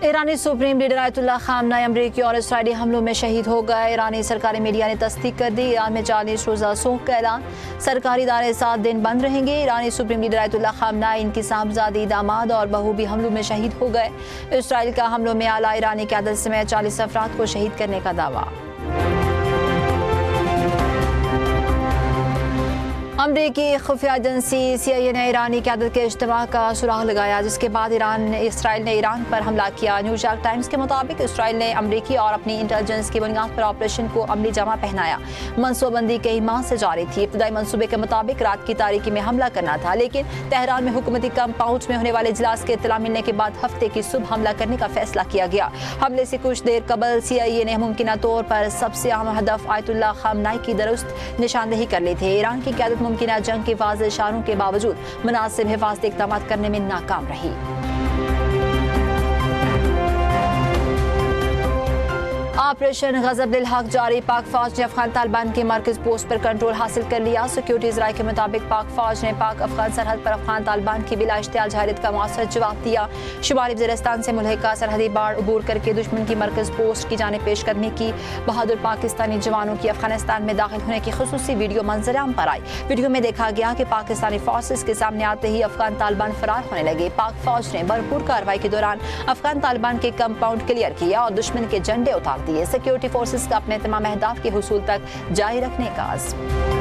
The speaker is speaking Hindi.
ईरानी सुप्रीम लीडर आयतुल्लाह खामनेई अमरीकी और इसराइली हमलों में शहीद हो गए। ईरानी सरकारी मीडिया ने तस्दीक कर दी। ईरान में 40 रोज़ा सोग का ऐलान। सरकारी इदारे 7 दिन बंद रहेंगे। ईरानी सुप्रीम लीडर आयतुल्लाह खामनेई, इनकी साहबजादी, दामाद और बहू भी हमलों में शहीद हो गए। इसराइल का हमलों में आला ईरानी क़यादत समेत 40 अफराद को शहीद करने का दावा। अमरीकी खुफिया एजेंसी CIA ने ईरानी क़यादत के इज्तिमा का सुराग लगाया, जिसके बाद इसराइल ने ईरान पर हमला किया। न्यूयॉर्क टाइम्स के मुताबिक इसराइल ने अमरीकी और अपनी इंटेलिजेंस की बुनियाद पर ऑपरेशन को अमली जमा पहनाया। मनसूबबंदी कई माह से जारी थी। इब्तदाई मनसूबे के मुताबिक रात की तारीकी में हमला करना था, लेकिन तेहरान में हुकूमती कंपाउंड में होने वाले इजलास के इत्तला मिलने के बाद हफ्ते की सुबह हमला करने का फैसला किया गया। हमले से कुछ देर कबल CIA ने मुमकिन तौर पर सबसे अहम हदफ आयतुल्लाह खामनेई की दुरुस्त निशानदेही कर ली थी। ईरान की क़यादत मुमकिन जंग के वाज़ेह इशारों के बावजूद मुनासिब हिफाजती इक़दाम करने में नाकाम रही। ऑपरेशन गज़ब-दिल हक जारी। पाक फौज ने अफगान तालिबान के मरकज पोस्ट पर कंट्रोल हासिल कर लिया। सिक्योरिटीज राय के मुताबिक पाक फौज ने पाक अफगान सरहद पर अफगान तालिबान की बिला इश्तियाल जाहिरात का मौसर जवाब दिया। शुमाली वज़ीरिस्तान से मुल्हिका सरहदी बाड़ अबूर करके दुश्मन की मरकज पोस्ट की जानिब पेशकदमी की। बहादुर पाकिस्तानी जवानों की अफगानिस्तान में दाखिल होने की खुसूसी वीडियो मंजर-आम पर आई। वीडियो में देखा गया कि पाकिस्तानी फोर्सेस के सामने आते ही अफगान तालिबान फरार होने लगे। पाक फौज ने भरपूर कार्रवाई के दौरान अफगान तालिबान के कंपाउंड क्लियर किया और दुश्मन के झंडे उतार दिए। सिक्योरिटी फोर्सेस का अपने तमाम अहदाफ के हुसूल तक जारी रखने का आज़म।